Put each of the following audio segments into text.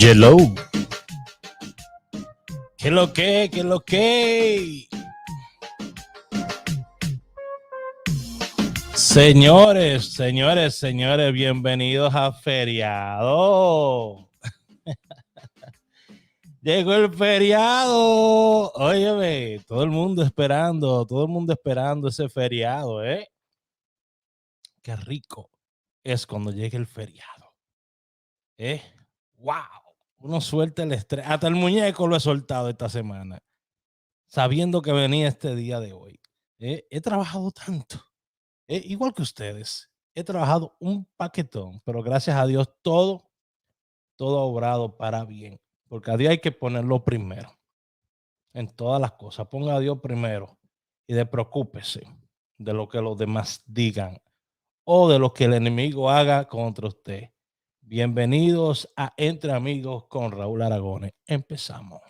Hello. ¿Qué lo que? ¿Qué lo que? Señores, bienvenidos a Feriado. Llegó el feriado. Óyeme, todo el mundo esperando ese feriado, ¿eh? Qué rico es cuando llegue el feriado. ¡Wow! Uno suelta el estrés. Hasta el muñeco lo he soltado esta semana, sabiendo que venía este día de hoy. He trabajado tanto, igual que ustedes. He trabajado un paquetón, pero gracias a Dios todo ha obrado para bien. Porque a Dios hay que ponerlo primero. En todas las cosas, ponga a Dios primero y despreocúpese de lo que los demás digan o de lo que el enemigo haga contra usted. Bienvenidos a Entre Amigos con Raúl Aragones. Empezamos.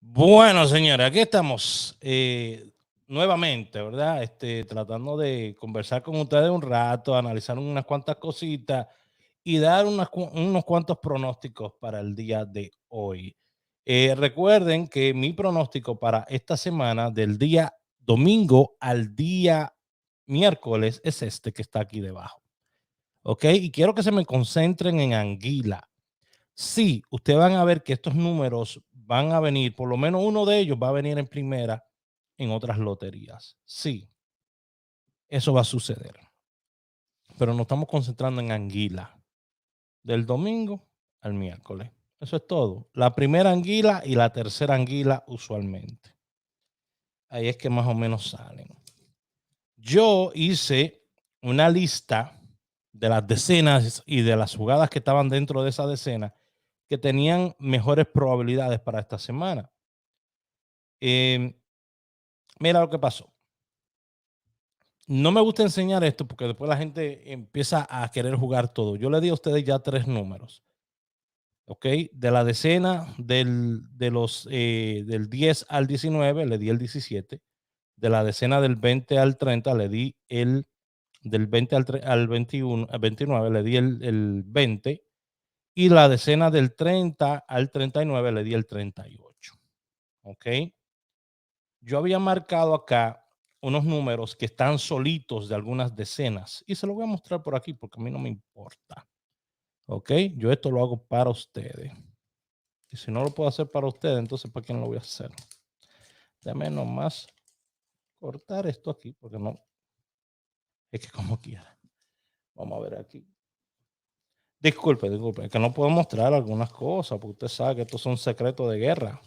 Bueno, señores, aquí estamos nuevamente, ¿verdad? Tratando de conversar con ustedes un rato, analizar unas cuantas cositas y dar unos cuantos pronósticos para el día de hoy. Recuerden que mi pronóstico para esta semana, del día domingo al día miércoles, es este que está aquí debajo. ¿Ok? Y quiero que se me concentren en Anguila. Sí, ustedes van a ver que estos números van a venir, por lo menos uno de ellos va a venir en primera en otras loterías. Sí, eso va a suceder. Pero nos estamos concentrando en Anguila, del domingo al miércoles. Eso es todo. La primera Anguila y la tercera Anguila usualmente. Ahí es que más o menos salen. Yo hice una lista de las decenas y de las jugadas que estaban dentro de esa decena que tenían mejores probabilidades para esta semana. Mira lo que pasó. No me gusta enseñar esto porque después la gente empieza a querer jugar todo. Yo le di a ustedes ya 3 números. ¿Ok? De la decena del 10 al 19, le di el 17. De la decena del 20 al 30, le di del 20 al 21, al 29, le di el 20. Y la decena del 30 al 39, le di el 38. ¿Ok? Yo había marcado acá unos números que están solitos de algunas decenas y se lo voy a mostrar por aquí porque a mí no me importa. ¿Ok? Yo esto lo hago para ustedes. Y si no lo puedo hacer para ustedes, entonces ¿para quién lo voy a hacer? Déjame nomás cortar esto aquí porque no. Es que como quiera. Vamos a ver aquí. Disculpe, es que no puedo mostrar algunas cosas porque usted sabe que estos son secretos de guerra.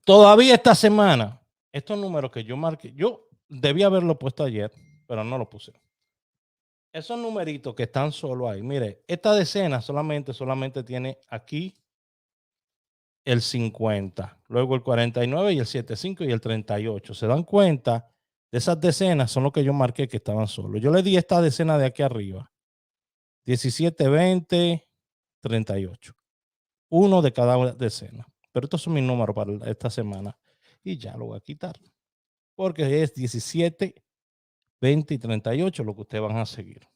Todavía esta semana, estos números que yo marqué, yo debía haberlo puesto ayer, pero no lo puse. Esos numeritos que están solo ahí, mire, esta decena solamente tiene aquí el 50, luego el 49 y el 75 y el 38. ¿Se dan cuenta? De esas decenas son los que yo marqué que estaban solos. Yo le di esta decena de aquí arriba, 17, 20, 38. Uno de cada decena. Pero estos son mis números para esta semana. Y ya lo voy a quitar. Porque es 17, 20 y 38 lo que ustedes van a seguir.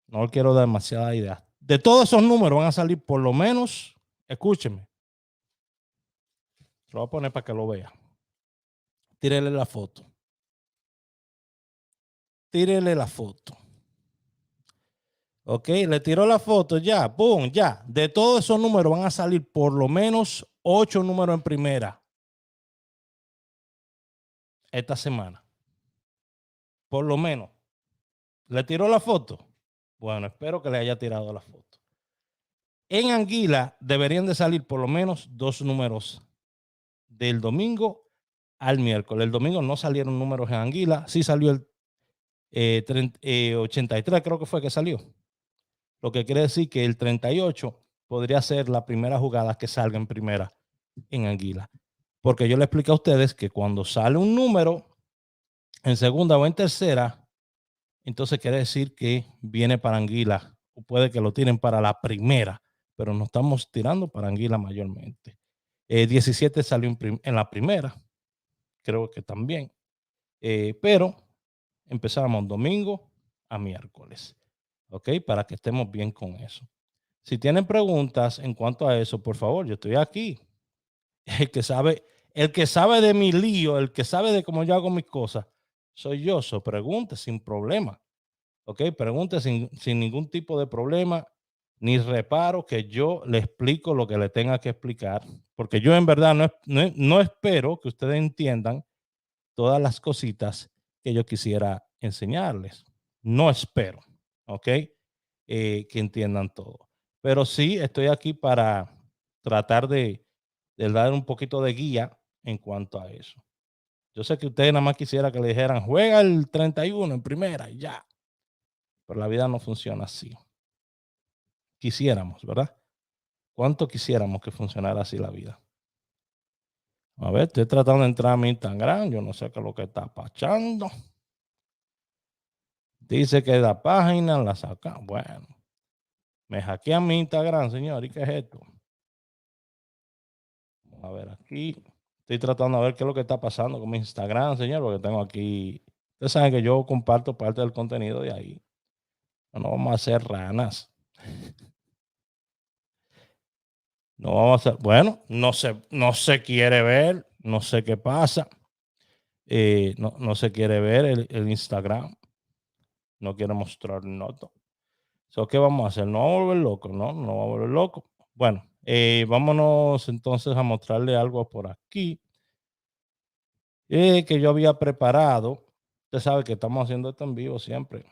No quiero dar demasiada idea. De todos esos números van a salir por lo menos, escúcheme. Lo voy a poner para que lo vea. Tírele la foto. Tírele la foto. Ok, le tiró la foto ya, boom, ya. De todos esos números van a salir por lo menos 8 números en primera esta semana. Por lo menos. ¿Le tiró la foto? Bueno, espero que le haya tirado la foto. En Anguila deberían de salir por lo menos 2 números del domingo al miércoles. El domingo no salieron números en Anguila, sí salió el 83, creo que fue que salió. Lo que quiere decir que el 38 podría ser la primera jugada que salga en primera en Anguila. Porque yo le explico a ustedes que cuando sale un número en segunda o en tercera, entonces quiere decir que viene para Anguila, o puede que lo tiren para la primera, pero no estamos tirando para Anguila mayormente. 17 salió en la primera, creo que también, pero empezamos domingo a miércoles, ¿ok? Para que estemos bien con eso. Si tienen preguntas en cuanto a eso, por favor, yo estoy aquí. El que sabe de mi lío, el que sabe de cómo yo hago mis cosas, soy yo. Pregunte sin problema. ¿Ok? Pregunte sin ningún tipo de problema ni reparo, que yo le explico lo que le tenga que explicar. Porque yo en verdad no espero que ustedes entiendan todas las cositas que yo quisiera enseñarles. No espero, ¿ok? Que entiendan todo. Pero sí estoy aquí para tratar de dar un poquito de guía en cuanto a eso. Yo sé que ustedes nada más quisiera que le dijeran, juega el 31 en primera y ya. Pero la vida no funciona así. Quisiéramos, ¿verdad? ¿Cuánto quisiéramos que funcionara así la vida? A ver, estoy tratando de entrar a mi Instagram. Yo no sé qué es lo que está pasando. Dice que la página la saca. Bueno, me hackean mi Instagram, señor. ¿Y qué es esto? Vamos a ver aquí. Estoy tratando de ver qué es lo que está pasando con mi Instagram, señor, porque tengo aquí. Ustedes saben que yo comparto parte del contenido de ahí. No vamos a hacer ranas. No vamos a hacer. Bueno, no se quiere ver. No sé qué pasa. No se quiere ver el Instagram. No quiere mostrar nota. ¿Qué vamos a hacer? No vamos a volver loco, ¿no? No vamos a volver loco. Bueno, vámonos entonces a mostrarle algo por aquí que yo había preparado. Usted sabe que estamos haciendo esto en vivo siempre.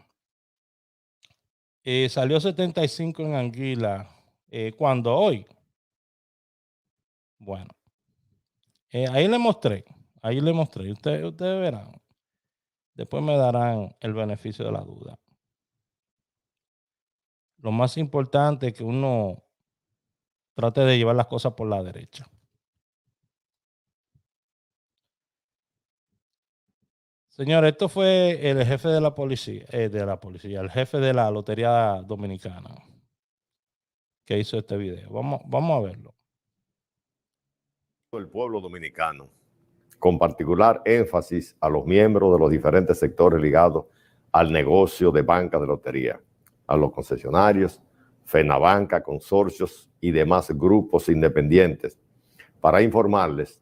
Salió 75 en Anguila. ¿Cuándo? Hoy. Bueno, ahí le mostré. Ahí le mostré. Ustedes verán. Después me darán el beneficio de la duda. Lo más importante es que uno trate de llevar las cosas por la derecha. Señor, esto fue el jefe de la policía, el jefe de la Lotería Dominicana que hizo este video. Vamos a verlo. El pueblo dominicano, con particular énfasis a los miembros de los diferentes sectores ligados al negocio de banca de lotería, a los concesionarios, FENABanca, consorcios y demás grupos independientes, para informarles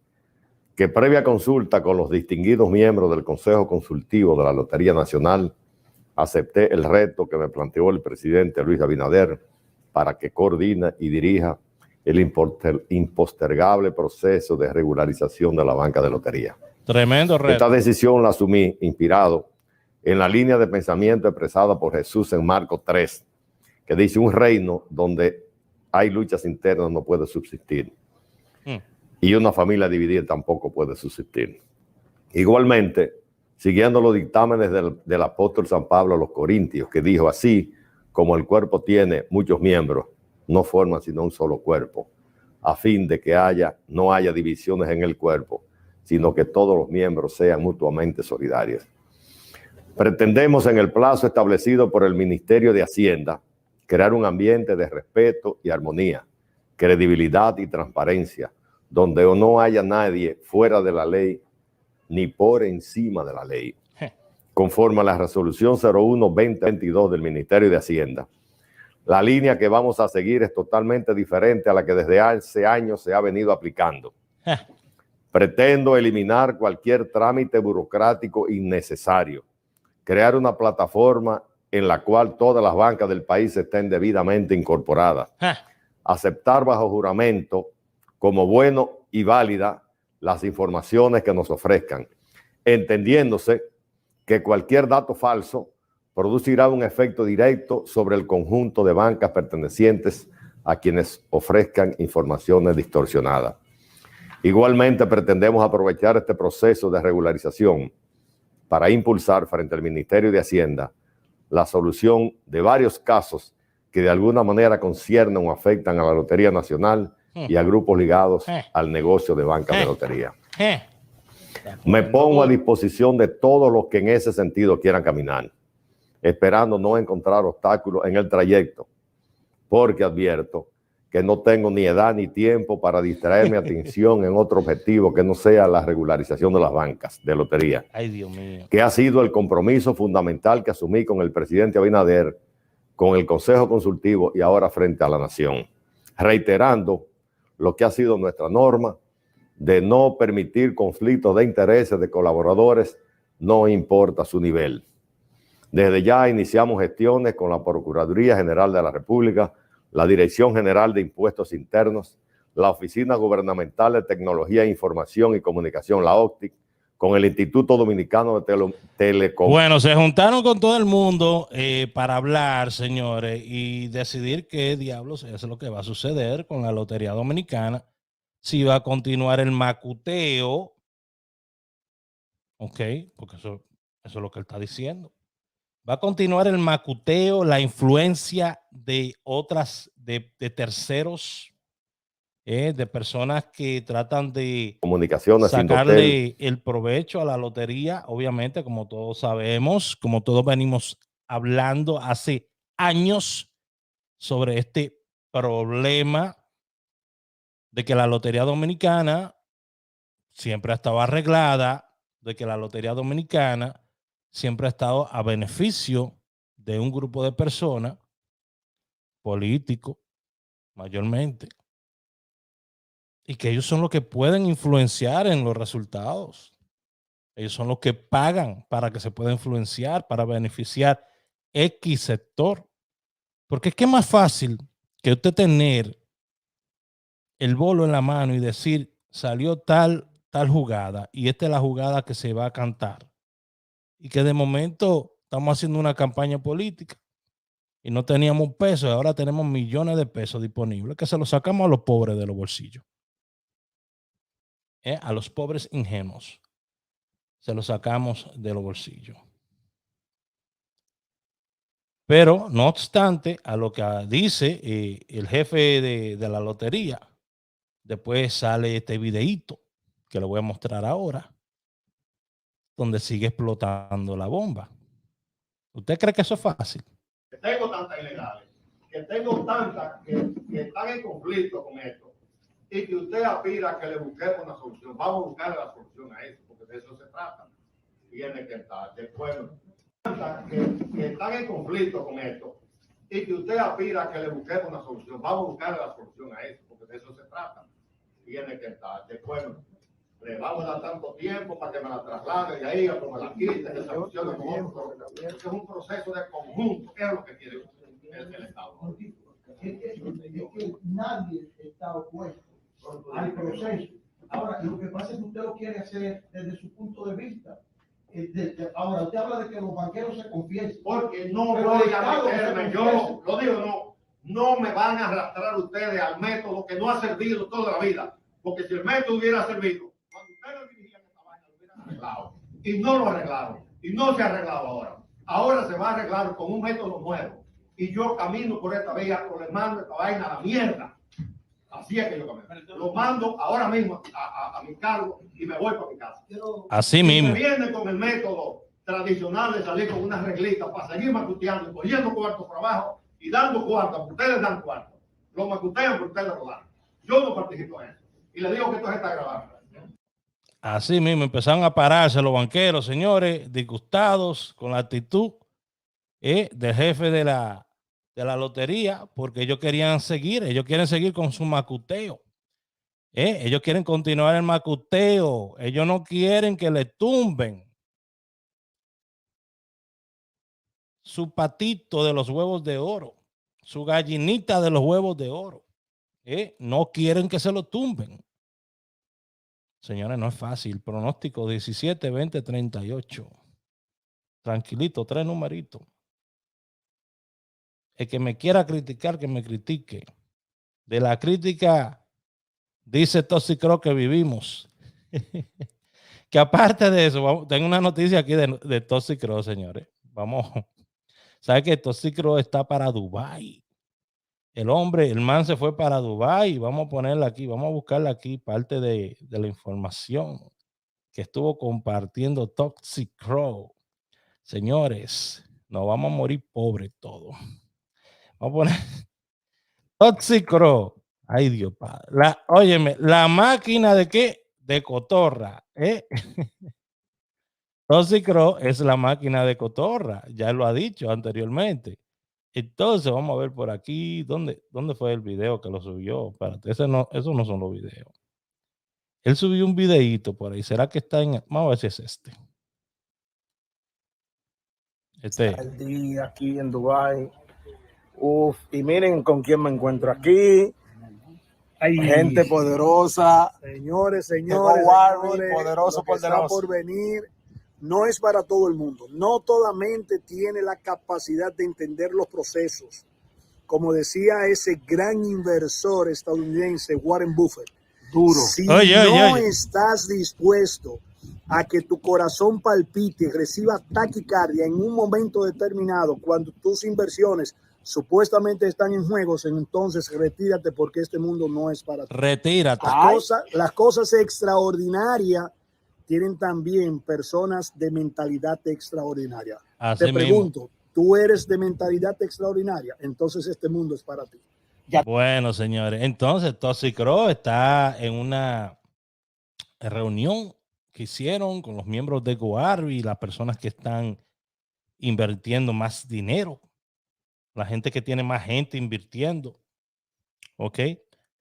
que previa consulta con los distinguidos miembros del Consejo Consultivo de la Lotería Nacional, acepté el reto que me planteó el presidente Luis Abinader para que coordine y dirija el impostergable proceso de regularización de la banca de lotería. Tremendo reto. Esta decisión la asumí inspirado en la línea de pensamiento expresada por Jesús en Marcos 3, que dice: un reino donde hay luchas internas no puede subsistir. Y una familia dividida tampoco puede subsistir. Igualmente, siguiendo los dictámenes del apóstol San Pablo a los Corintios, que dijo: así como el cuerpo tiene muchos miembros, no forman sino un solo cuerpo, a fin de que no haya divisiones en el cuerpo, sino que todos los miembros sean mutuamente solidarios. Pretendemos, en el plazo establecido por el Ministerio de Hacienda, crear un ambiente de respeto y armonía, credibilidad y transparencia, donde no haya nadie fuera de la ley ni por encima de la ley. Conforme a la resolución 01-2022 del Ministerio de Hacienda, la línea que vamos a seguir es totalmente diferente a la que desde hace años se ha venido aplicando. Pretendo eliminar cualquier trámite burocrático innecesario, crear una plataforma en la cual todas las bancas del país estén debidamente incorporadas, aceptar bajo juramento como bueno y válida las informaciones que nos ofrezcan, entendiéndose que cualquier dato falso producirá un efecto directo sobre el conjunto de bancas pertenecientes a quienes ofrezcan informaciones distorsionadas. Igualmente, pretendemos aprovechar este proceso de regularización para impulsar frente al Ministerio de Hacienda la solución de varios casos que de alguna manera conciernen o afectan a la Lotería Nacional y a grupos ligados al negocio de banca de lotería. Me pongo a disposición de todos los que en ese sentido quieran caminar, esperando no encontrar obstáculos en el trayecto, porque advierto que no tengo ni edad ni tiempo para distraer mi atención en otro objetivo que no sea la regularización de las bancas de lotería. Ay, Dios mío. Que ha sido el compromiso fundamental que asumí con el presidente Abinader, con el Consejo Consultivo y ahora frente a la Nación, reiterando lo que ha sido nuestra norma de no permitir conflictos de intereses de colaboradores, no importa su nivel. Desde ya iniciamos gestiones con la Procuraduría General de la República, la Dirección General de Impuestos Internos, la Oficina Gubernamental de Tecnología, Información y Comunicación, la OCTIC, con el Instituto Dominicano de Telecom. Bueno, se juntaron con todo el mundo para hablar, señores, y decidir qué diablos es lo que va a suceder con la Lotería Dominicana, si va a continuar el macuteo, ok, porque eso es lo que él está diciendo. Va a continuar el macuteo, la influencia de otras, de terceros, de personas que tratan de sacarle el provecho a la lotería, obviamente, como todos sabemos, como todos venimos hablando hace años sobre este problema de que la Lotería Dominicana siempre ha estado arreglada, de que la Lotería Dominicana siempre ha estado a beneficio de un grupo de personas, políticos mayormente, y que ellos son los que pueden influenciar en los resultados. Ellos son los que pagan para que se pueda influenciar, para beneficiar X sector. Porque es que es más fácil que usted tener el bolo en la mano y decir, salió tal jugada, y esta es la jugada que se va a cantar. Y que de momento estamos haciendo una campaña política y no teníamos un peso y ahora tenemos millones de pesos disponibles que se los sacamos a los pobres de los bolsillos. A los pobres ingenuos se los sacamos de los bolsillos. Pero no obstante a lo que dice el jefe de la lotería, después sale este videíto que lo voy a mostrar ahora, donde sigue explotando la bomba. ¿Usted cree que eso es fácil? Tengo tantas ilegales, que tengo tantas que están en conflicto con esto, y que usted aspira a que le busquemos una solución. Vamos a buscar la solución a eso, porque de eso se trata. Tiene que estar del pueblo. Tantas que están en conflicto con esto, y que usted aspira a que le busquemos una solución. Vamos a buscar la solución a eso, porque de eso se trata. Tiene que estar del pueblo. Le vamos a dar tanto tiempo para que me la traslade de ahí a que me la quite, que se solucione con otro. Es un proceso de conjunto, es lo que quiere el Estado. Es que nadie está opuesto al proceso. Ahora, lo que pasa es que usted lo quiere hacer desde su punto de vista. Ahora, usted habla de que los banqueros se confiesen. Porque no voy a meterme, yo lo digo, no me van a arrastrar ustedes al método que no ha servido toda la vida. Porque si el método hubiera servido, cuando ustedes dirigían esta vaina, lo hubieran arreglado. Y no lo arreglaron. Y no se ha arreglado ahora. Ahora se va a arreglar con un método nuevo. Y yo camino por esta vía, o le mando esta vaina a la mierda. Así es que yo camino. Lo mando ahora mismo a mi cargo y me voy para mi casa. Así mismo. Me viene con el método tradicional de salir con unas reglitas para seguir macuteando y cogiendo cuartos por abajo y dando cuartos, porque ustedes dan cuartos. Lo macutean porque ustedes lo dan. Yo no participo en eso. Y le digo que esto se está grabando. Así mismo empezaron a pararse los banqueros, señores, disgustados con la actitud del jefe de la lotería, porque ellos quieren seguir con su macuteo. Ellos quieren continuar el macuteo. Ellos no quieren que le tumben su patito de los huevos de oro, su gallinita de los huevos de oro. No quieren que se lo tumben. Señores, no es fácil. Pronóstico 17, 20, 38. Tranquilito, 3 numeritos. El que me quiera criticar, que me critique. De la crítica, dice Toxicro que vivimos. Que aparte de eso, tengo una noticia aquí de Toxicro, señores. Vamos. ¿Sabe que Toxicro está para Dubái? El man se fue para Dubái. Vamos a ponerla aquí, vamos a buscarla aquí, parte de la información. que estuvo compartiendo Toxic Crow. Señores, nos vamos a morir pobres todos. Vamos a poner Toxic Crow. Ay, Dios padre. Óyeme, la máquina de qué? De cotorra. Toxic Crow es la máquina de cotorra. Ya lo ha dicho anteriormente. Entonces, vamos a ver por aquí. ¿Dónde fue el video que lo subió? Espérate, esos no son los videos. Él subió un videíto por ahí. ¿Será que está en? Vamos a ver si es este. El día aquí en Dubai. Uf, y miren con quién me encuentro aquí. Ay, gente poderosa, señores, poderoso por está por venir. No es para todo el mundo. No toda mente tiene la capacidad de entender los procesos. Como decía ese gran inversor estadounidense, Warren Buffett. Duro. Si no estás dispuesto a que tu corazón palpite y reciba taquicardia en un momento determinado, cuando tus inversiones supuestamente están en juegos, entonces retírate, porque este mundo no es para ti. Retírate. Las cosas extraordinarias tienen también personas de mentalidad extraordinaria. Así Te pregunto, ¿tú eres de mentalidad extraordinaria? Entonces este mundo es para ti. Ya. Bueno, señores, entonces Toxic Crow está en una reunión que hicieron con los miembros de GoArby, las personas que están invirtiendo más dinero, la gente que tiene más gente invirtiendo. ¿Ok?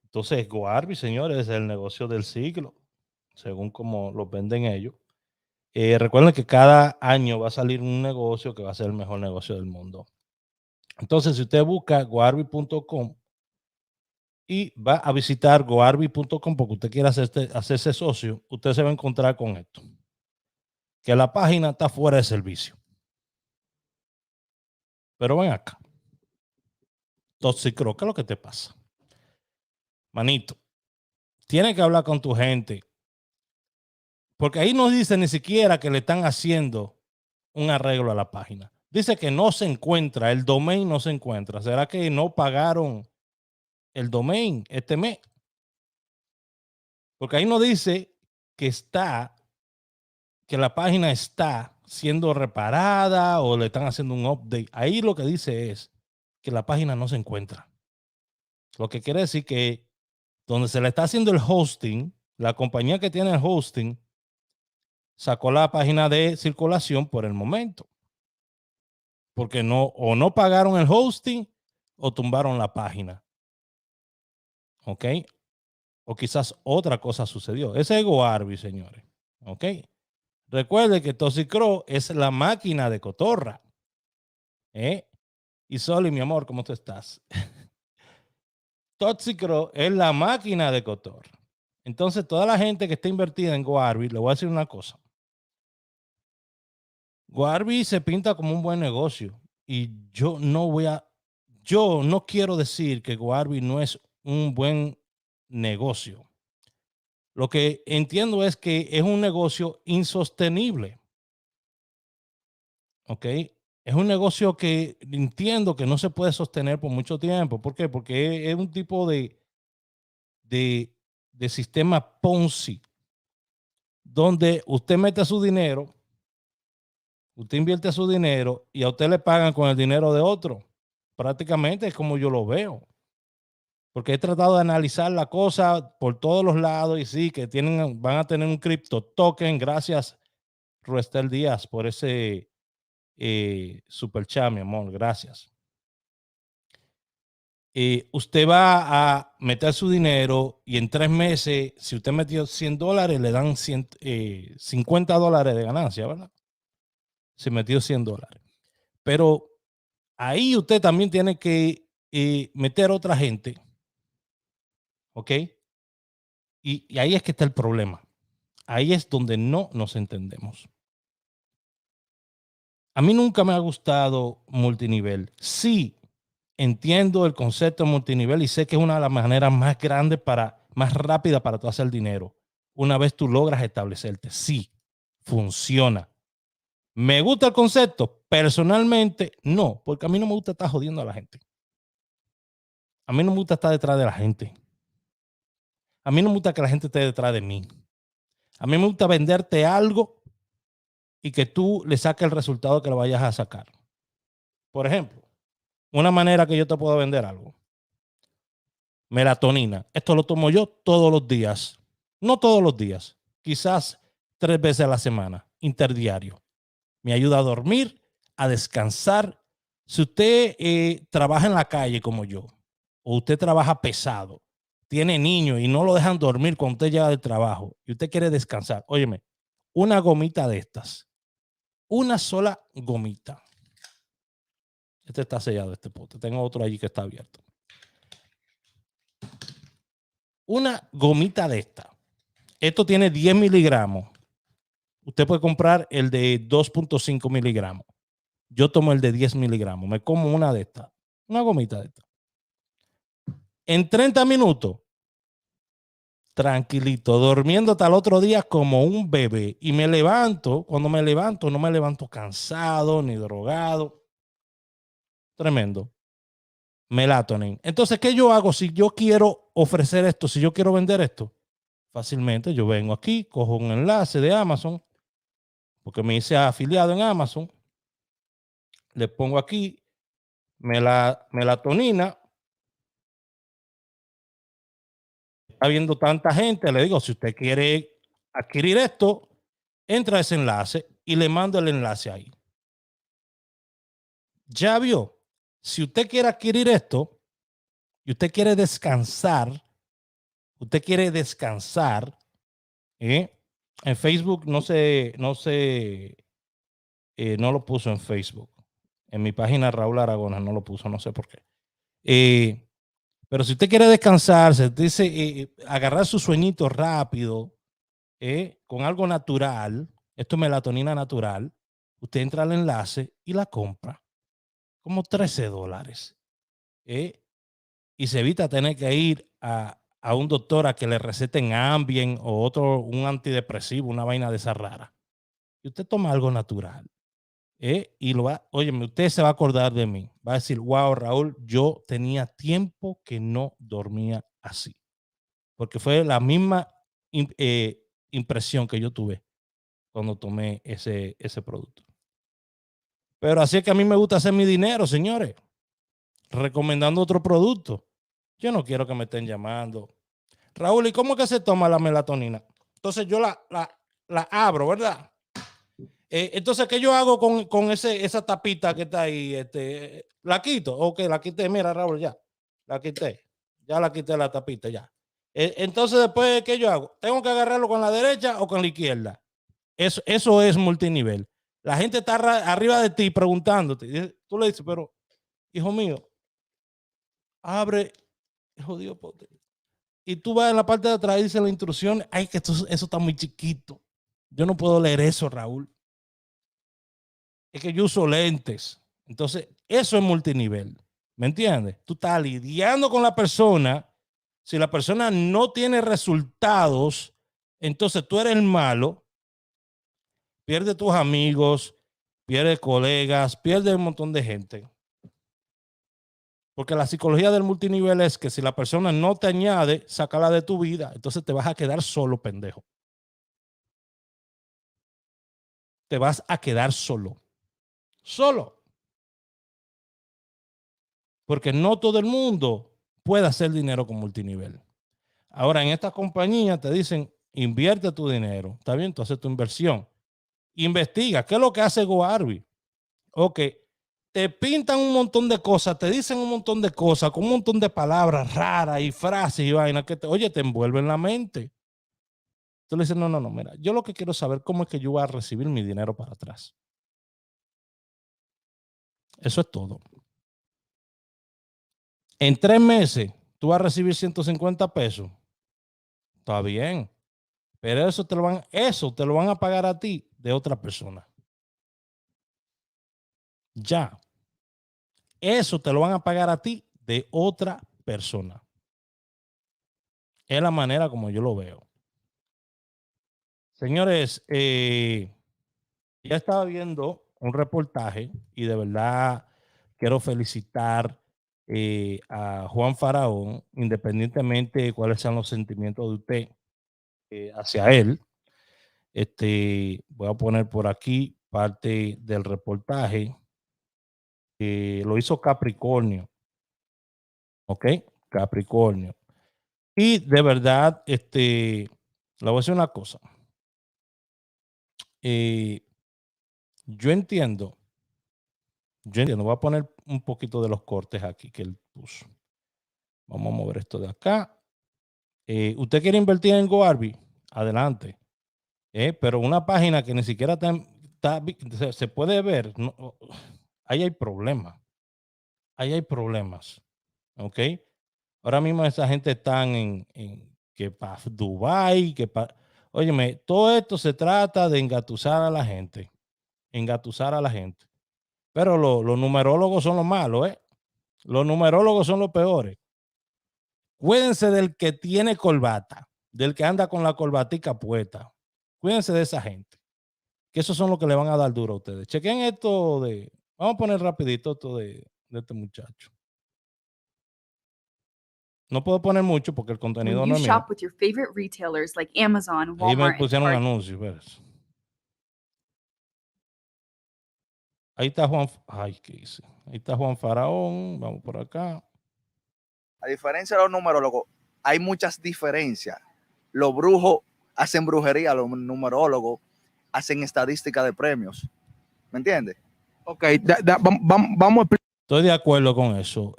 Entonces, GoArby, señores, es el negocio del siglo, según como lo venden ellos. Recuerden que cada año va a salir un negocio que va a ser el mejor negocio del mundo. Entonces, si usted busca goarby.com y va a visitar goarby.com porque usted quiere hacerse socio, usted se va a encontrar con esto, que la página está fuera de servicio. Pero ven acá. Toxic Crow, ¿qué es lo que te pasa? Manito, tienes que hablar con tu gente, porque ahí no dice ni siquiera que le están haciendo un arreglo a la página. Dice que no se encuentra, el domain no se encuentra. ¿Será que no pagaron el domain este mes? Porque ahí no dice que la página está siendo reparada o le están haciendo un update. Ahí lo que dice es que la página no se encuentra. Lo que quiere decir que donde se le está haciendo el hosting, la compañía que tiene el hosting sacó la página de circulación por el momento. Porque o no pagaron el hosting o tumbaron la página. ¿Ok? O quizás otra cosa sucedió. Ese es GoArby, señores. ¿Ok? Recuerde que Toxic Crow es la máquina de cotorra. Y Soli, mi amor, ¿cómo tú estás? Toxic Crow es la máquina de cotorra. Entonces, toda la gente que está invertida en GoArby, le voy a decir una cosa. GoArby se pinta como un buen negocio. Y yo no quiero decir que GoArby no es un buen negocio. Lo que entiendo es que es un negocio insostenible. ¿Ok? Es un negocio que entiendo que no se puede sostener por mucho tiempo. ¿Por qué? Porque es un tipo de sistema Ponzi, donde usted mete su dinero, usted invierte su dinero y a usted le pagan con el dinero de otro. Prácticamente es como yo lo veo. Porque he tratado de analizar la cosa por todos los lados y sí, que van a tener un cripto token. Gracias, Ruestel Díaz, por ese super chat, mi amor. Gracias. Usted va a meter su dinero y en 3 meses, si usted metió $100, le dan $50 de ganancia, ¿verdad? Si metió $100. Pero ahí usted también tiene que meter otra gente. ¿Ok? Y ahí es que está el problema. Ahí es donde no nos entendemos. A mí nunca me ha gustado multinivel. Sí, entiendo el concepto de multinivel y sé que es una de las maneras más grandes más rápida para tú hacer dinero. Una vez tú logras establecerte. Sí, funciona. ¿Me gusta el concepto? Personalmente, no, porque a mí no me gusta estar jodiendo a la gente. A mí no me gusta estar detrás de la gente. A mí no me gusta que la gente esté detrás de mí. A mí me gusta venderte algo y que tú le saques el resultado que le vayas a sacar. Por ejemplo, una manera que yo te puedo vender algo. Melatonina. Esto lo tomo yo todos los días. No todos los días. Quizás 3 veces a la semana. Interdiario. Me ayuda a dormir, a descansar. Si usted trabaja en la calle como yo, o usted trabaja pesado, tiene niños y no lo dejan dormir cuando usted llega del trabajo y usted quiere descansar, óyeme, una gomita de estas. Una sola gomita. Este está sellado, este pote. Tengo otro allí que está abierto. Una gomita de esta. Esto tiene 10 miligramos. Usted puede comprar el de 2.5 miligramos. Yo tomo el de 10 miligramos. Me como una de estas. Una gomita de esta. En 30 minutos, tranquilito, durmiendo hasta el otro día como un bebé. Y me levanto, cuando me levanto, no me levanto cansado ni drogado. Tremendo. Melatonin. Entonces, ¿qué yo hago si yo quiero ofrecer esto, si yo quiero vender esto? Fácilmente yo vengo aquí, cojo un enlace de Amazon, porque me hice afiliado en Amazon, le pongo aquí melatonina. Está viendo tanta gente, le digo, si usted quiere adquirir esto, entra a ese enlace y le mando el enlace ahí. Ya vio, si usted quiere adquirir esto y usted quiere descansar, en Facebook no lo puso en Facebook. En mi página Raúl Aragona no lo puso, no sé por qué. Pero si usted quiere descansar, se dice agarrar su sueñito rápido, con algo natural, esto es melatonina natural, usted entra al enlace y la compra. Como $13. Y se evita tener que ir a un doctor a que le receten Ambien o un antidepresivo, una vaina de esa rara. Y usted toma algo natural. Y óyeme, usted se va a acordar de mí. Va a decir, wow, Raúl, yo tenía tiempo que no dormía así. Porque fue la misma impresión que yo tuve cuando tomé ese producto. Pero así es que a mí me gusta hacer mi dinero, señores. Recomendando otro producto. Yo no quiero que me estén llamando. Raúl, ¿y cómo que se toma la melatonina? Entonces yo la abro, ¿verdad? Entonces, ¿qué yo hago con esa tapita que está ahí? ¿La quito? Ok, la quité. Mira, Raúl, ya. La quité. Ya la quité la tapita, ya. Entonces, después, ¿qué yo hago? ¿Tengo que agarrarlo con la derecha o con la izquierda? Eso es multinivel. La gente está arriba de ti preguntándote. Tú le dices, pero, hijo mío, abre el jodido pote. Y tú vas en la parte de atrás y dice la instrucción. Ay, que eso está muy chiquito. Yo no puedo leer eso, Raúl. Es que yo uso lentes. Entonces, eso es multinivel. ¿Me entiendes? Tú estás lidiando con la persona. Si la persona no tiene resultados, entonces tú eres el malo. Pierde tus amigos, pierde colegas, pierde un montón de gente. Porque la psicología del multinivel es que si la persona no te añade, sácala de tu vida. Entonces te vas a quedar solo, pendejo. Te vas a quedar solo. Solo. Porque no todo el mundo puede hacer dinero con multinivel. Ahora, en estas compañías te dicen, invierte tu dinero. Está bien, tú haces tu inversión. Investiga. ¿Qué es lo que hace GoArby? Ok. Te pintan un montón de cosas, te dicen un montón de cosas, con un montón de palabras raras y frases y vainas que te envuelven la mente. Tú le dices, no, mira, yo lo que quiero saber cómo es que yo voy a recibir mi dinero para atrás. Eso es todo. En 3 meses, tú vas a recibir 150 pesos. Está bien. Pero eso te lo van a pagar a ti de otra persona. Ya. Eso te lo van a pagar a ti de otra persona. Es la manera como yo lo veo. Señores, ya estaba viendo un reportaje y de verdad quiero felicitar a Juan Faraón, independientemente de cuáles sean los sentimientos de usted hacia él. Voy a poner por aquí parte del reportaje. Lo hizo Capricornio. ¿Ok? Capricornio. Y de verdad, le voy a decir una cosa. Yo entiendo, voy a poner un poquito de los cortes aquí que él puso. Vamos a mover esto de acá. ¿Usted quiere invertir en GoArby? Adelante. Pero una página que ni siquiera se puede ver, no, ahí hay problemas. Ahí hay problemas. ¿Ok? Ahora mismo esa gente está que para Dubái, que para... Óyeme, todo esto se trata de engatusar a la gente. Engatusar a la gente. Pero los numerólogos son los malos, ¿eh? Los numerólogos son los peores. Cuídense del que tiene corbata, del que anda con la corbatica puesta. Cuídense de esa gente. Que esos son los que le van a dar duro a ustedes. Chequen esto de... Vamos a poner rapidito esto de este muchacho. No puedo poner mucho porque el contenido When no you es shop mío. with your favorite retailers like Amazon, Ahí me Walmart, and pusieron un Target. anuncio. ¿Ves? Ahí está Juan. Ay, ¿qué hice? Ahí está Juan Faraón. Vamos por acá. A diferencia de los numerólogos, hay muchas diferencias. Los brujos hacen brujería, los numerólogos hacen estadística de premios. ¿Me entiendes? Ok, vamos a explicar. Estoy de acuerdo con eso.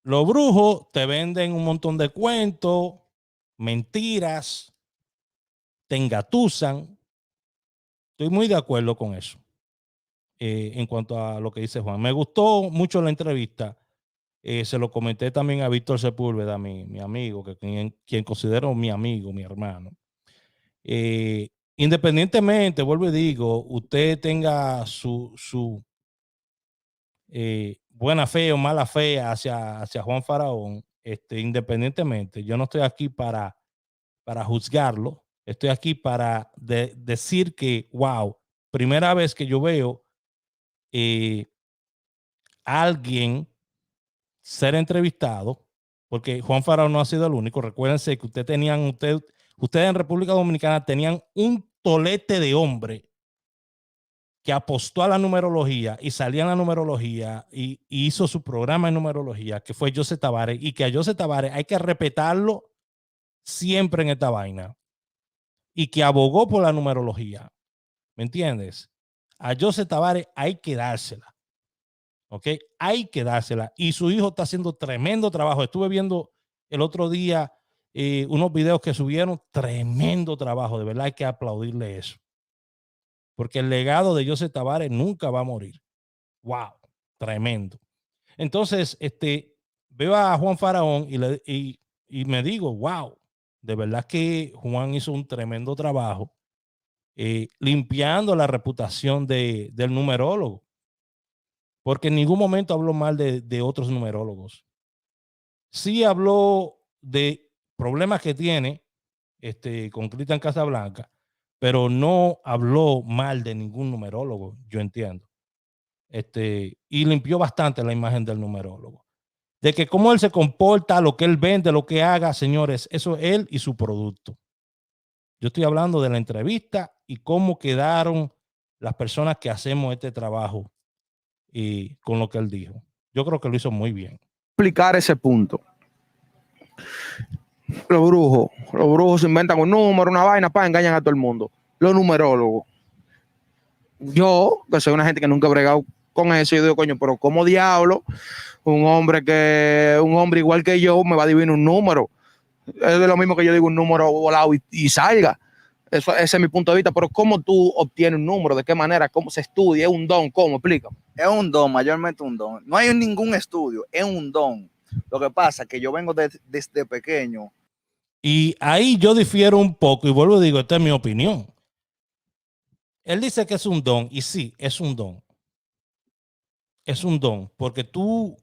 Los brujos te venden un montón de cuentos, mentiras, te engatusan. Estoy muy de acuerdo con eso. En cuanto a lo que dice Juan. Me gustó mucho la entrevista. Se lo comenté también a Víctor Sepúlveda, mi amigo, quien considero mi amigo, mi hermano. Independientemente, vuelvo y digo, usted tenga su buena fe o mala fe hacia Juan Faraón, independientemente, yo no estoy aquí para juzgarlo, estoy aquí para decir que, wow, primera vez que yo veo a alguien ser entrevistado, porque Juan Faraón no ha sido el único. Recuérdense que ustedes en República Dominicana tenían un tolete de hombre que apostó a la numerología y salía en la numerología y hizo su programa en numerología, que fue José Tavares, y que a José Tavares hay que respetarlo siempre en esta vaina, y que abogó por la numerología. ¿Me entiendes? A José Tavares hay que dársela. ¿Ok? Hay que dársela. Y su hijo está haciendo tremendo trabajo. Estuve viendo el otro día unos videos que subieron. Tremendo trabajo. De verdad hay que aplaudirle eso. Porque el legado de José Tavares nunca va a morir. ¡Wow! Tremendo. Entonces, veo a Juan Faraón y me digo, wow, de verdad que Juan hizo un tremendo trabajo limpiando la reputación del numerólogo. Porque en ningún momento habló mal de otros numerólogos. Sí habló de problemas que tiene con Cristian Casablanca, pero no habló mal de ningún numerólogo, yo entiendo. Y limpió bastante la imagen del numerólogo. De que cómo él se comporta, lo que él vende, lo que haga, señores, eso es él y su producto. Yo estoy hablando de la entrevista y cómo quedaron las personas que hacemos este trabajo y con lo que él dijo. Yo creo que lo hizo muy bien. Explicar ese punto. Los brujos se inventan un número, una vaina, para engañar a todo el mundo. Los numerólogos. Yo, que soy una gente que nunca he bregado con eso, yo digo, coño, pero ¿cómo diablo un hombre igual que yo me va a adivinar un número? Es lo mismo que yo digo un número volado y salga. Ese es mi punto de vista, pero ¿cómo tú obtienes un número? ¿De qué manera? ¿Cómo se estudia? ¿Es un don? ¿Cómo? Explícame. Es un don, mayormente un don. No hay ningún estudio, es un don. Lo que pasa es que yo vengo desde pequeño. Y ahí yo difiero un poco y vuelvo y digo, esta es mi opinión. Él dice que es un don y sí, es un don. Es un don porque tú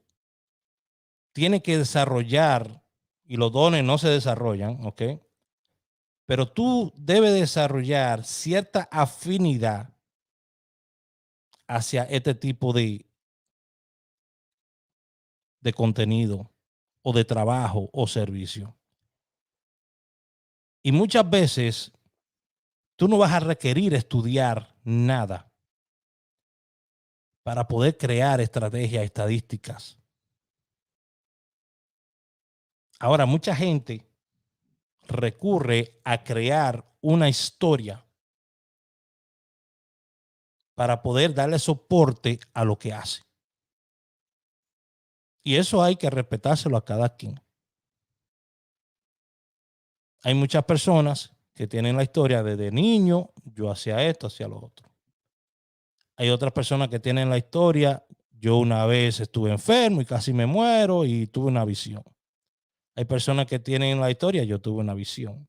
tienes que desarrollar y los dones no se desarrollan, ¿ok? Pero tú debes desarrollar cierta afinidad hacia este tipo de contenido o de trabajo o servicio. Y muchas veces tú no vas a requerir estudiar nada para poder crear estrategias estadísticas. Ahora, mucha gente recurre a crear una historia para poder darle soporte a lo que hace. Y eso hay que respetárselo a cada quien. Hay muchas personas que tienen la historia desde niño, yo hacía esto, hacía lo otro. Hay otras personas que tienen la historia, yo una vez estuve enfermo y casi me muero y tuve una visión. Hay personas que tienen la historia, yo tuve una visión.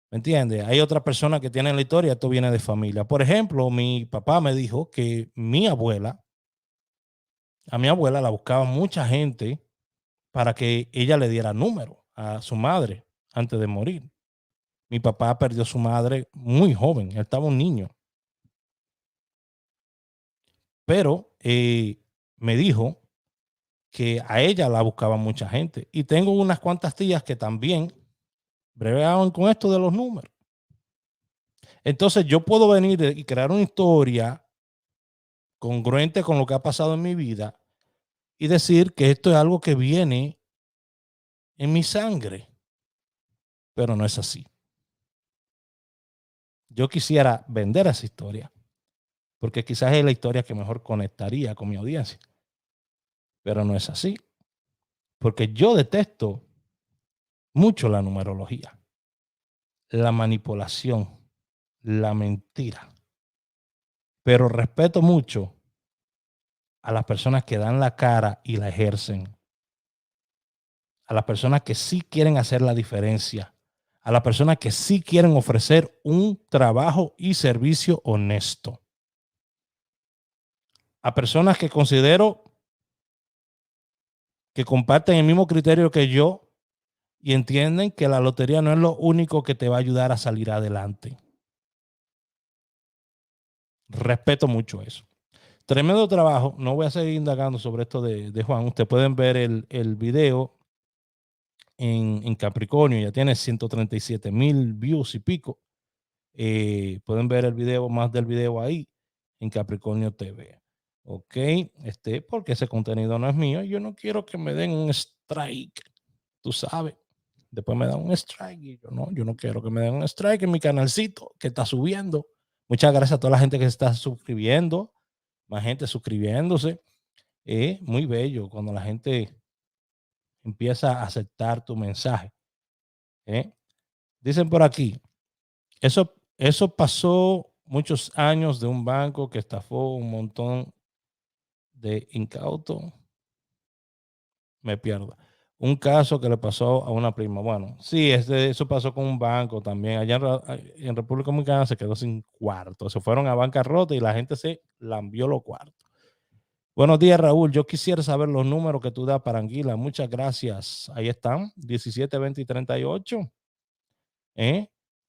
¿Me entiendes? Hay otras personas que tienen la historia, esto viene de familia. Por ejemplo, mi papá me dijo que a mi abuela la buscaba mucha gente para que ella le diera número a su madre antes de morir. Mi papá perdió a su madre muy joven, él estaba un niño. Pero me dijo que a ella la buscaba mucha gente. Y tengo unas cuantas tías que también bregaban con esto de los números. Entonces yo puedo venir y crear una historia congruente con lo que ha pasado en mi vida y decir que esto es algo que viene en mi sangre. Pero no es así. Yo quisiera vender esa historia porque quizás es la historia que mejor conectaría con mi audiencia. Pero no es así. Porque yo detesto mucho la numerología, la manipulación, la mentira. Pero respeto mucho a las personas que dan la cara y la ejercen. A las personas que sí quieren hacer la diferencia. A las personas que sí quieren ofrecer un trabajo y servicio honesto. A personas que considero que comparten el mismo criterio que yo y entienden que la lotería no es lo único que te va a ayudar a salir adelante. Respeto mucho eso. Tremendo trabajo. No voy a seguir indagando sobre esto de Juan. Ustedes pueden ver el video en Capricornio. Ya tiene 137,000 views y pico. Pueden ver el video, más del video ahí en Capricornio TV. Ok, porque ese contenido no es mío. Yo no quiero que me den un strike. Tú sabes. Después me dan un strike y yo no quiero que me den un strike en mi canalcito que está subiendo. Muchas gracias a toda la gente que se está suscribiendo. Más gente suscribiéndose. Muy bello cuando la gente empieza a aceptar tu mensaje. Dicen por aquí, eso pasó muchos años de un banco que estafó un montón de incautos. Me pierdo. Un caso que le pasó a una prima. Bueno, sí, eso pasó con un banco también. Allá en República Dominicana se quedó sin cuarto. Se fueron a bancarrota y la gente se lambió los cuartos. Buenos días, Raúl. Yo quisiera saber los números que tú das para Anguila. Muchas gracias. Ahí están, 17, 20 y 38.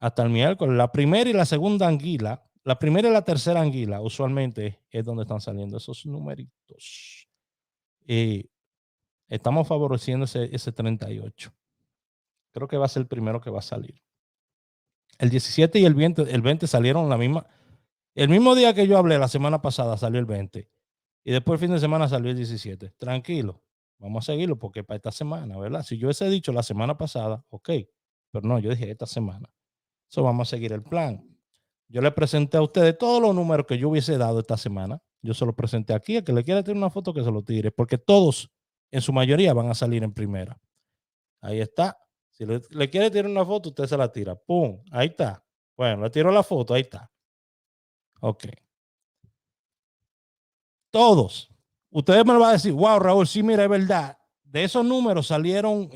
Hasta el miércoles. La primera y la segunda anguila, la primera y la tercera anguila, usualmente es donde están saliendo esos numeritos. Estamos favoreciendo ese 38. Creo que va a ser el primero que va a salir. El 17 y el 20 salieron la misma. El mismo día que yo hablé la semana pasada salió el 20. Y después el fin de semana salió el 17. Tranquilo, vamos a seguirlo porque para esta semana, ¿verdad? Si yo hubiese dicho la semana pasada, ok. Pero no, yo dije esta semana. Eso vamos a seguir el plan. Yo le presenté a ustedes todos los números que yo hubiese dado esta semana. Yo se los presenté aquí. El que le quiera tirar una foto que se lo tire. Porque todos, en su mayoría, van a salir en primera. Ahí está. Si le quiere tirar una foto, usted se la tira. ¡Pum! Ahí está. Bueno, le tiro la foto. Ahí está. Ok. Todos. Ustedes me lo van a decir, wow, Raúl, sí, mira, es verdad. De esos números salieron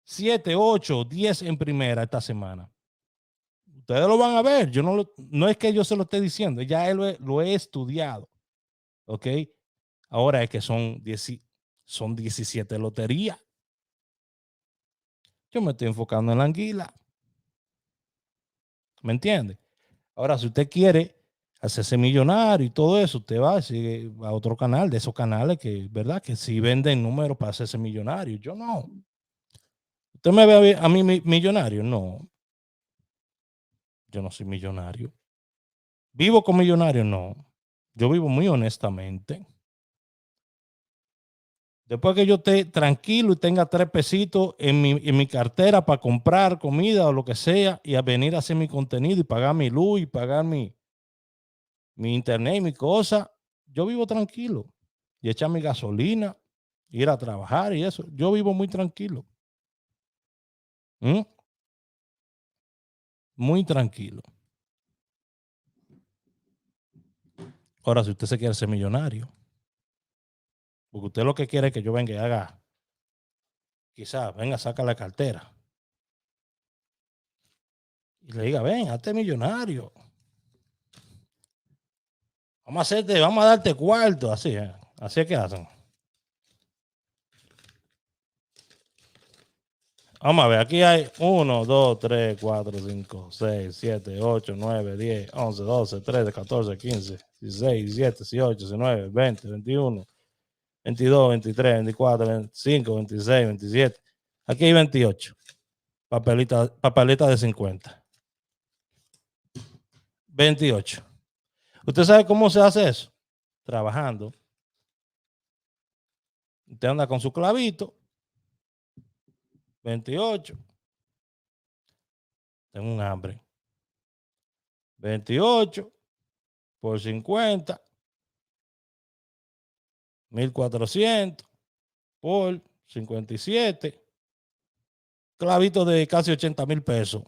7, 8, 10 en primera esta semana. Ustedes lo van a ver. Yo no es que yo se lo esté diciendo, ya lo he estudiado. ¿Ok? Ahora es que son 17 loterías. Yo me estoy enfocando en la anguila. ¿Me entiende? Ahora, si usted quiere hacerse millonario y todo eso, usted va a otro canal, de esos canales que, ¿verdad? Que sí venden números para hacerse millonario. Yo no. ¿Usted me ve a mí millonario? No. Yo no soy millonario. ¿Vivo con millonarios? No. Yo vivo muy honestamente. Después que yo esté tranquilo y tenga 3 pesitos en mi cartera para comprar comida o lo que sea y a venir a hacer mi contenido y pagar mi luz y pagar mi internet y mi cosa, yo vivo tranquilo. Y echar mi gasolina, ir a trabajar y eso. Yo vivo muy tranquilo. Muy tranquilo. Ahora, si usted se quiere ser millonario, porque usted lo que quiere es que yo venga y haga, quizás venga, saca la cartera y le diga, ven, hazte millonario. Vamos a darte cuarto, así, así es que hacen. Vamos a ver, aquí hay 1, 2, 3, 4, 5, 6, 7, 8, 9, 10, 11, 12, 13, 14, 15, 16, 17, 18, 19, 20, 21, 22, 23, 24, 25, 26, 27. Aquí hay 28. Papelita de 50. 28. ¿Usted sabe cómo se hace eso? Trabajando. Usted anda con su clavito. 28. Tengo un hambre. 28 por 50. 1400 por 57. Clavito de casi 80,000 pesos.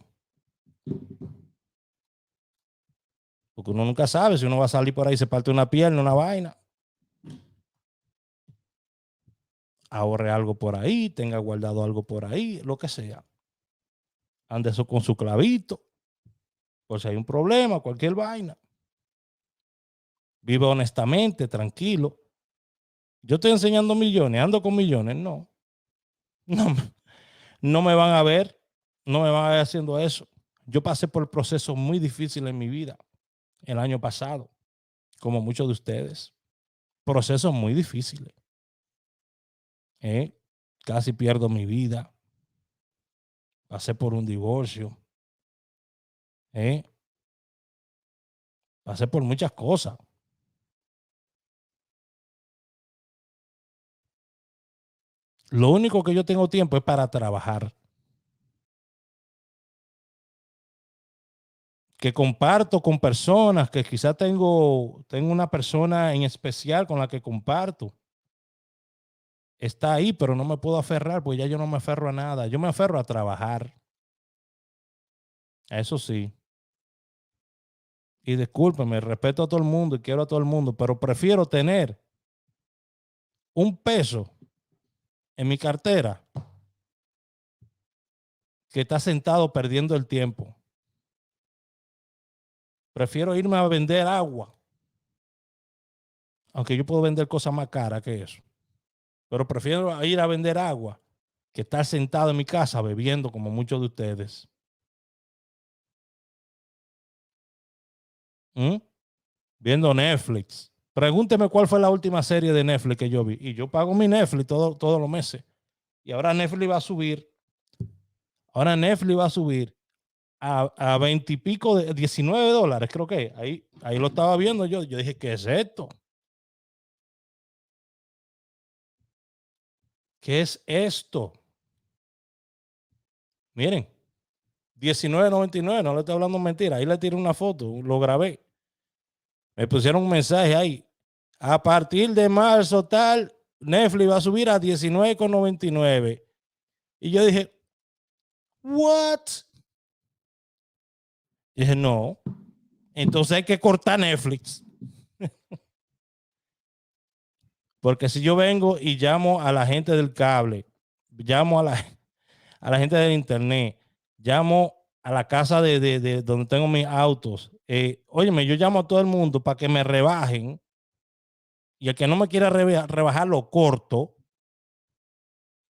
Porque uno nunca sabe si uno va a salir por ahí y se parte una pierna, una vaina. Ahorre algo por ahí, tenga guardado algo por ahí, lo que sea. Ande eso con su clavito. Por si hay un problema, cualquier vaina. Vive honestamente, tranquilo. Yo estoy enseñando millones, ando con millones, no. No me van a ver, no me van a ver haciendo eso. Yo pasé por procesos muy difíciles en mi vida el año pasado, como muchos de ustedes. Procesos muy difíciles. Casi pierdo mi vida. Pasé por un divorcio. Pasé por muchas cosas. Lo único que yo tengo tiempo es para trabajar. Que comparto con personas, que quizás tengo una persona en especial con la que comparto. Está ahí, pero no me puedo aferrar, pues ya yo no me aferro a nada. Yo me aferro a trabajar. Eso sí. Y discúlpeme, respeto a todo el mundo y quiero a todo el mundo, pero prefiero tener un peso en mi cartera que está sentado perdiendo el tiempo. Prefiero irme a vender agua, aunque yo puedo vender cosas más caras que eso. Pero prefiero ir a vender agua que estar sentado en mi casa bebiendo como muchos de ustedes. Viendo Netflix. Pregúnteme cuál fue la última serie de Netflix que yo vi. Y yo pago mi Netflix todos los meses. Y ahora Netflix va a subir. Ahora Netflix va a subir a 20 y pico de $19, creo que. Ahí lo estaba viendo yo. Yo dije, ¿qué es esto? ¿Qué es esto? Miren, $19.99, no le estoy hablando mentira. Ahí le tiré una foto, lo grabé. Me pusieron un mensaje ahí. A partir de marzo tal, Netflix va a subir a $19.99. Y yo dije, ¿what? Y dije, no. Entonces hay que cortar Netflix. Porque si yo vengo y llamo a la gente del cable, llamo a la gente del internet, llamo a la casa de donde tengo mis autos, óyeme, yo llamo a todo el mundo para que me rebajen, y el que no me quiera rebajar lo corto.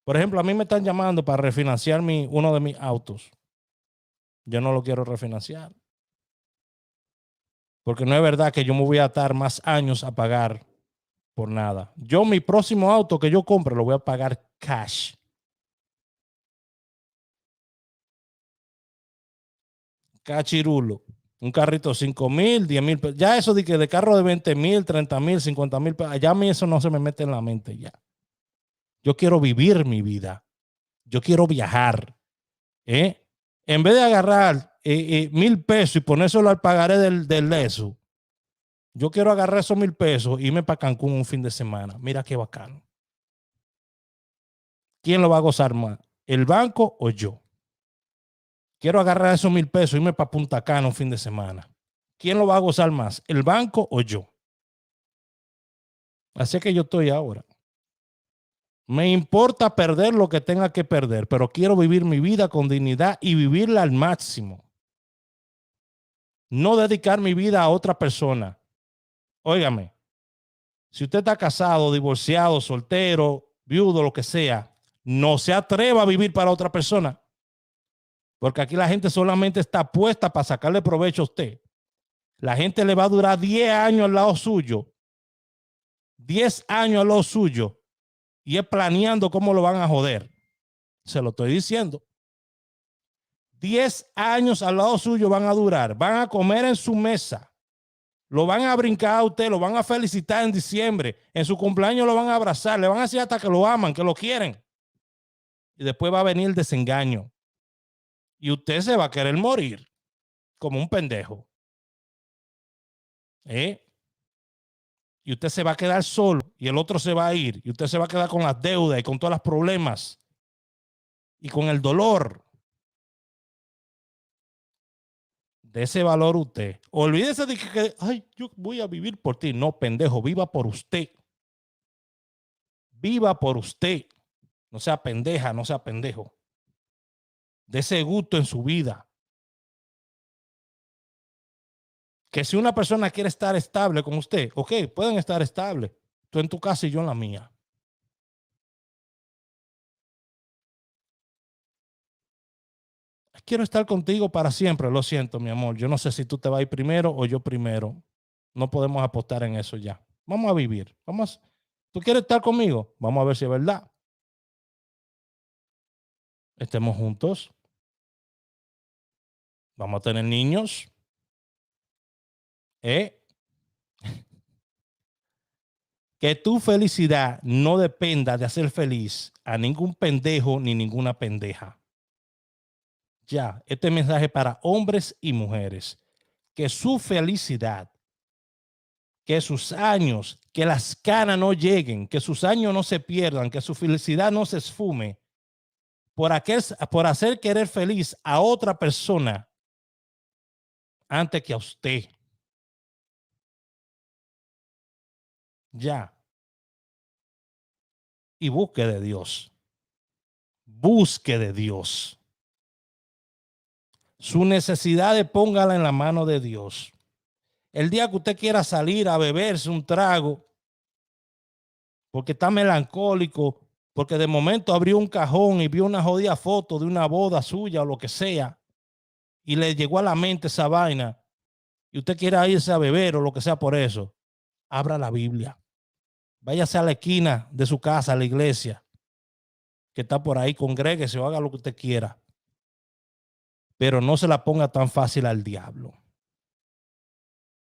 Por ejemplo, a mí me están llamando para refinanciar uno de mis autos. Yo no lo quiero refinanciar. Porque no es verdad que yo me voy a atar más años a pagar por nada. Yo mi próximo auto que yo compre lo voy a pagar cash. cachirulo. Un carrito 5,000, 10,000 pesos. Ya eso de carro de 20,000, 30,000, 50,000 pesos. Ya a mí eso no se me mete en la mente ya. Yo quiero vivir mi vida. Yo quiero viajar. En vez de agarrar 1,000 pesos y ponérselo al pagaré del leso, yo quiero agarrar esos 1,000 pesos e irme para Cancún un fin de semana. Mira qué bacano. ¿Quién lo va a gozar más? ¿El banco o yo? Quiero agarrar esos 1,000 pesos e irme para Punta Cana un fin de semana. ¿Quién lo va a gozar más? ¿El banco o yo? Así que yo estoy ahora. Me importa perder lo que tenga que perder, pero quiero vivir mi vida con dignidad y vivirla al máximo. No dedicar mi vida a otra persona. Óigame, si usted está casado, divorciado, soltero, viudo, lo que sea, no se atreva a vivir para otra persona. Porque aquí la gente solamente está puesta para sacarle provecho a usted. La gente le va a durar 10 años al lado suyo. 10 años al lado suyo. Y es planeando cómo lo van a joder. Se lo estoy diciendo. 10 años al lado suyo van a durar. Van a comer en su mesa. Lo van a brincar a usted. Lo van a felicitar en diciembre. En su cumpleaños lo van a abrazar. Le van a decir hasta que lo aman, que lo quieren. Y después va a venir el desengaño. Y usted se va a querer morir como un pendejo. Y usted se va a quedar solo y el otro se va a ir. Y usted se va a quedar con las deudas y con todos los problemas. Y con el dolor. De ese valor usted. Olvídese de que ay, yo voy a vivir por ti. No, pendejo, viva por usted. Viva por usted. No sea pendeja, no sea pendejo. De ese gusto en su vida. Que si una persona quiere estar estable con usted, ok, pueden estar estables. Tú en tu casa y yo en la mía. Quiero estar contigo para siempre, lo siento, mi amor. Yo no sé si tú te vas a ir primero o yo primero. No podemos apostar en eso ya. Vamos a vivir. ¿Tú quieres estar conmigo? Vamos a ver si es verdad. Estemos juntos. Vamos a tener niños. Que tu felicidad no dependa de hacer feliz a ningún pendejo ni ninguna pendeja. Ya, este mensaje para hombres y mujeres. Que su felicidad, que sus años, que las canas no lleguen, que sus años no se pierdan, que su felicidad no se esfume por hacer querer feliz a otra persona antes que a usted. Ya. Y busque de Dios. Busque de Dios. Su necesidad póngala en la mano de Dios. El día que usted quiera salir a beberse un trago, porque está melancólico, porque de momento abrió un cajón y vio una jodida foto de una boda suya o lo que sea, y le llegó a la mente esa vaina, y usted quiera irse a beber o lo que sea por eso, abra la Biblia. Váyase a la esquina de su casa, a la iglesia, que está por ahí, congréguese o haga lo que usted quiera. Pero no se la ponga tan fácil al diablo.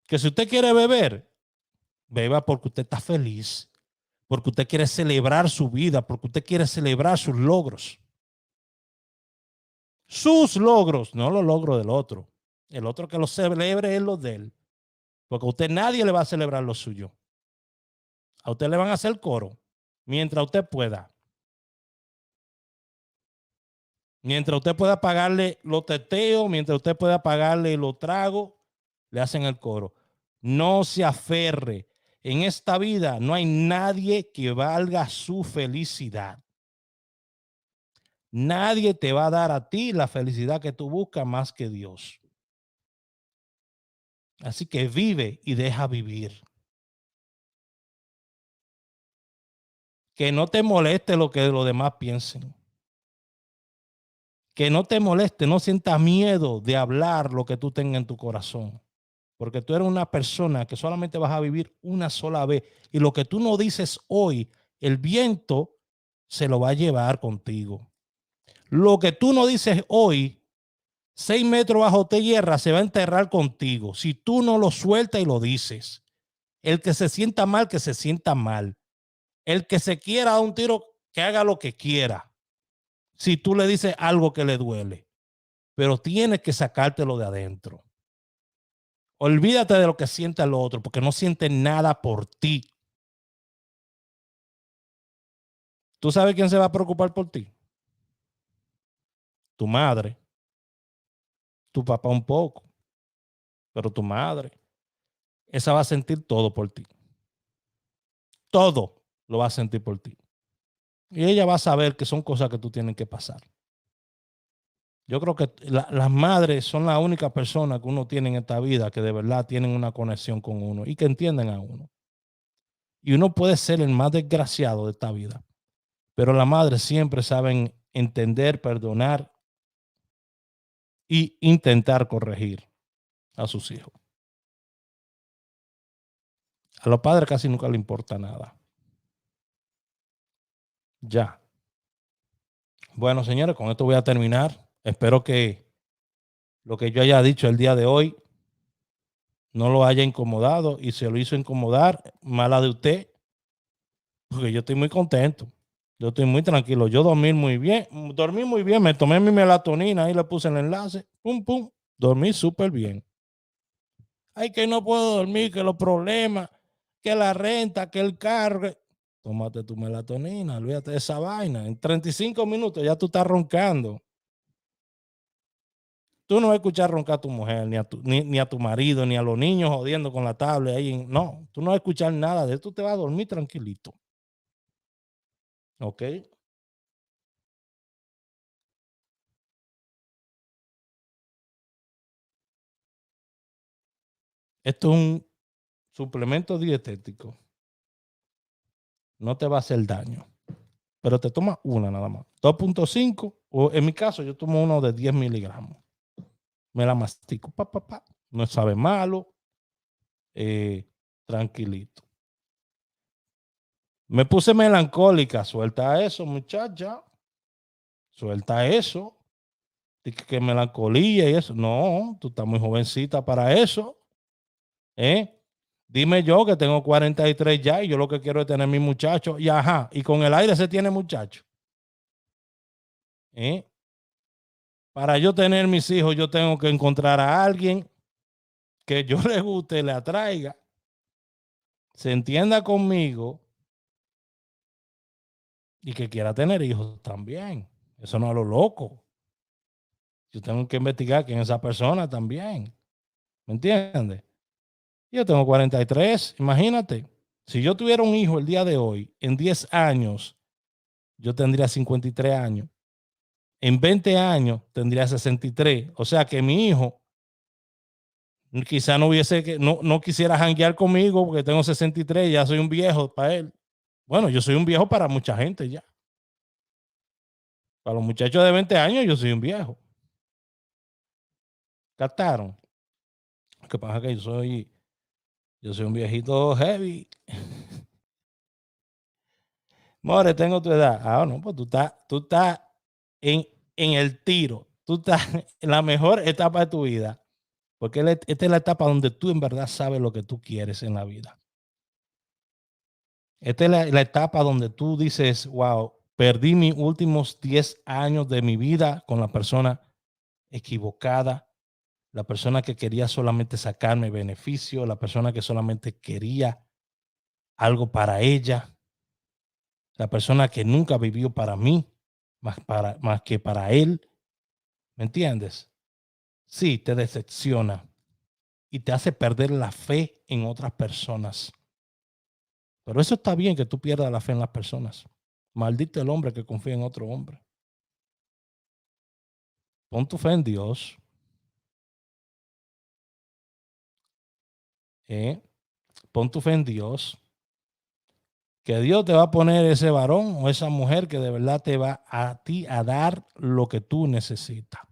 Que si usted quiere beber, beba porque usted está feliz, porque usted quiere celebrar su vida, porque usted quiere celebrar sus logros. Sus logros, no los logros del otro. El otro que lo celebre es los de él. Porque a usted nadie le va a celebrar lo suyo. A usted le van a hacer coro mientras usted pueda. Mientras usted pueda pagarle los teteos, mientras usted pueda pagarle los tragos, le hacen el coro. No se aferre. En esta vida no hay nadie que valga su felicidad. Nadie te va a dar a ti la felicidad que tú buscas más que Dios. Así que vive y deja vivir. Que no te moleste lo que los demás piensen. Que no te moleste, no sientas miedo de hablar lo que tú tengas en tu corazón. Porque tú eres una persona que solamente vas a vivir una sola vez. Y lo que tú no dices hoy, el viento se lo va a llevar contigo. Lo que tú no dices hoy, 6 metros bajo tierra se va a enterrar contigo. Si tú no lo sueltas y lo dices. El que se sienta mal, que se sienta mal. El que se quiera dar un tiro, que haga lo que quiera. Si tú le dices algo que le duele. Pero tienes que sacártelo de adentro. Olvídate de lo que siente el otro, porque no siente nada por ti. ¿Tú sabes quién se va a preocupar por ti? Tu madre. Tu papá un poco. Pero tu madre. Esa va a sentir todo por ti. Todo lo va a sentir por ti. Y ella va a saber que son cosas que tú tienes que pasar. Yo creo que las madres son la única persona que uno tiene en esta vida que de verdad tienen una conexión con uno y que entienden a uno. Y uno puede ser el más desgraciado de esta vida, pero las madres siempre saben entender, perdonar y intentar corregir a sus hijos. A los padres casi nunca le importa nada. Ya. Bueno, señores, con esto voy a terminar. Espero que lo que yo haya dicho el día de hoy no lo haya incomodado, y si lo hizo incomodar, mala de usted, porque yo estoy muy contento. Yo estoy muy tranquilo. Yo dormí muy bien. Me tomé mi melatonina, ahí le puse el enlace. Pum, pum. Dormí súper bien. Ay, que no puedo dormir, que los problemas, que la renta, que el carro. Tómate tu melatonina, olvídate de esa vaina. En 35 minutos ya tú estás roncando. Tú no vas a escuchar roncar a tu mujer, ni a tu marido, ni a los niños jodiendo con la tablet ahí. No, tú no vas a escuchar nada de eso. Tú te vas a dormir tranquilito. ¿Ok? Esto es un suplemento dietético. No te va a hacer daño, pero te tomas una nada más. 2.5, o en mi caso yo tomo uno de 10 miligramos. Me la mastico, no sabe malo, tranquilito. Me puse melancólica, suelta eso, muchacha, suelta eso. Que melancolía y eso. No, tú estás muy jovencita para eso. Dime yo que tengo 43 ya y yo lo que quiero es tener mi muchacho. Y ajá, y con el aire se tiene muchacho. Para yo tener mis hijos, yo tengo que encontrar a alguien que yo le guste, le atraiga, se entienda conmigo y que quiera tener hijos también. Eso no es lo loco. Yo tengo que investigar quién es esa persona también. ¿Me entiendes? Yo tengo 43, imagínate. Si yo tuviera un hijo el día de hoy, en 10 años, yo tendría 53 años. En 20 años tendría 63. O sea que mi hijo quizá no quisiera janguear conmigo porque tengo 63, ya soy un viejo para él. Bueno, yo soy un viejo para mucha gente ya. Para los muchachos de 20 años yo soy un viejo. ¿Captaron? Lo que pasa es que yo soy un viejito heavy. More, tengo tu edad. Ah, no, pues tú estás en el tiro. Tú estás en la mejor etapa de tu vida. Porque esta es la etapa donde tú en verdad sabes lo que tú quieres en la vida. Esta es la etapa donde tú dices, wow, perdí mis últimos 10 años de mi vida con la persona equivocada, la persona que quería solamente sacarme beneficio, la persona que solamente quería algo para ella, la persona que nunca vivió para mí, más que para él. ¿Me entiendes? Sí, te decepciona y te hace perder la fe en otras personas. Pero eso está bien, que tú pierdas la fe en las personas. Maldito el hombre que confía en otro hombre. Pon tu fe en Dios. Pon tu fe en Dios. Que Dios te va a poner ese varón o esa mujer que de verdad te va a ti a dar lo que tú necesitas.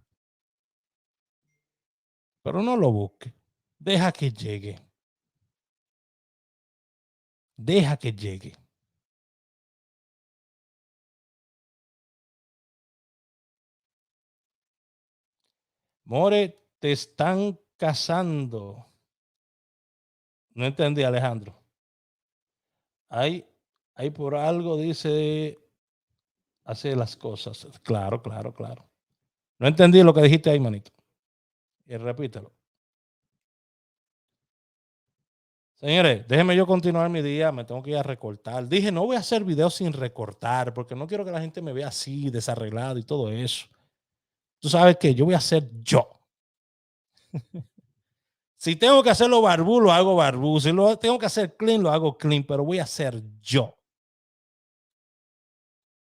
Pero no lo busques. Deja que llegue. Deja que llegue. More, te están casando. No entendí, Alejandro. Hay por algo, dice, hace las cosas. Claro, claro, claro. No entendí lo que dijiste ahí, manito. Y repítelo. Señores, déjenme yo continuar mi día, me tengo que ir a recortar. Dije, no voy a hacer videos sin recortar, porque no quiero que la gente me vea así, desarreglado y todo eso. Tú sabes que yo voy a ser yo. Si tengo que hacerlo barbú, lo hago barbú. Si lo tengo que hacer clean, lo hago clean, pero voy a ser yo.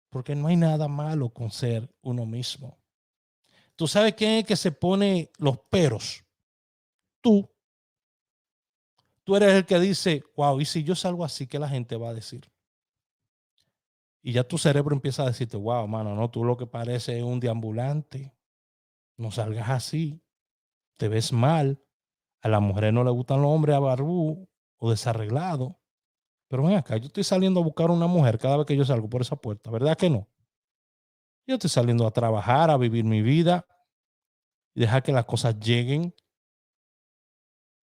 Porque no hay nada malo con ser uno mismo. ¿Tú sabes quién es el que se pone los peros? Tú. Tú eres el que dice, wow, y si yo salgo así, ¿qué la gente va a decir? Y ya tu cerebro empieza a decirte, wow, mano, no, tú lo que pareces es un deambulante. No salgas así. Te ves mal. A las mujeres no le gustan los hombres a barbú o desarreglados. Pero ven acá, yo estoy saliendo a buscar una mujer cada vez que yo salgo por esa puerta, ¿verdad que no? Yo estoy saliendo a trabajar, a vivir mi vida y dejar que las cosas lleguen.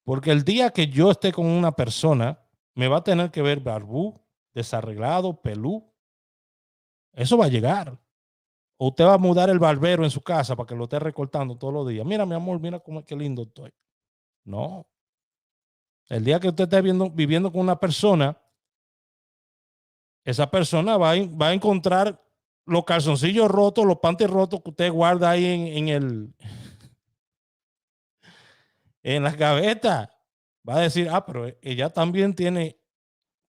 Porque el día que yo esté con una persona, me va a tener que ver barbú, desarreglado, pelú. Eso va a llegar. O usted va a mudar el barbero en su casa para que lo esté recortando todos los días. Mira, mi amor, mira cómo qué lindo estoy. No. El día que usted esté viviendo con una persona, esa persona va a encontrar los calzoncillos rotos, los panties rotos que usted guarda ahí en las gavetas. Va a decir, pero ella también tiene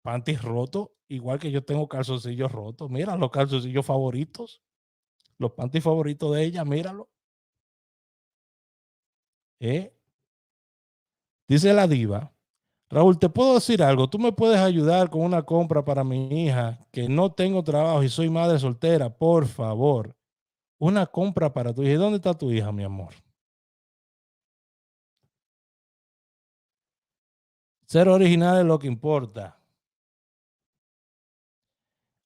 panties rotos, igual que yo tengo calzoncillos rotos. Mira los calzoncillos favoritos, los panties favoritos de ella, míralo. Dice la diva, Raúl, ¿te puedo decir algo? ¿Tú me puedes ayudar con una compra para mi hija que no tengo trabajo y soy madre soltera? Por favor. Una compra para tu hija. ¿Y dónde está tu hija, mi amor? Ser original es lo que importa.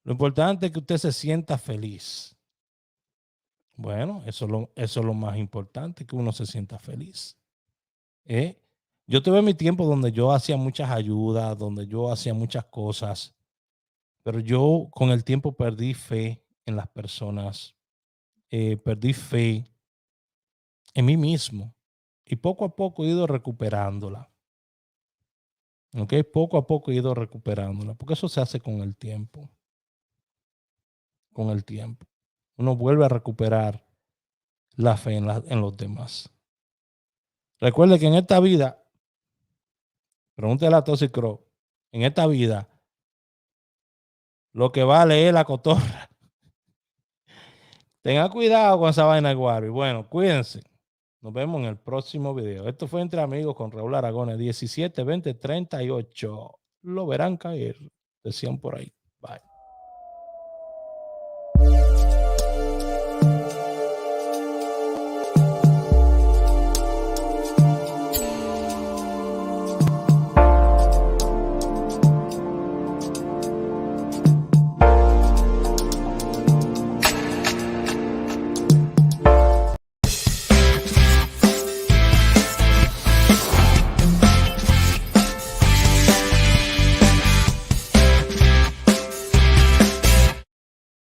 Lo importante es que usted se sienta feliz. Bueno, eso es lo más importante, que uno se sienta feliz. Yo tuve mi tiempo donde yo hacía muchas ayudas, donde yo hacía muchas cosas, pero yo con el tiempo perdí fe en las personas, perdí fe en mí mismo y poco a poco he ido recuperándola. ¿Ok? Poco a poco he ido recuperándola, porque eso se hace con el tiempo. Con el tiempo. Uno vuelve a recuperar la fe en los demás. Recuerde que en esta vida, pregúntale a Tosi Crow, en esta vida, lo que vale es la cotorra. Tenga cuidado con esa vaina de Guarby. Bueno, cuídense. Nos vemos en el próximo video. Esto fue Entre Amigos con Raúl Aragones, 17, 20, 38. Lo verán caer, decían por ahí.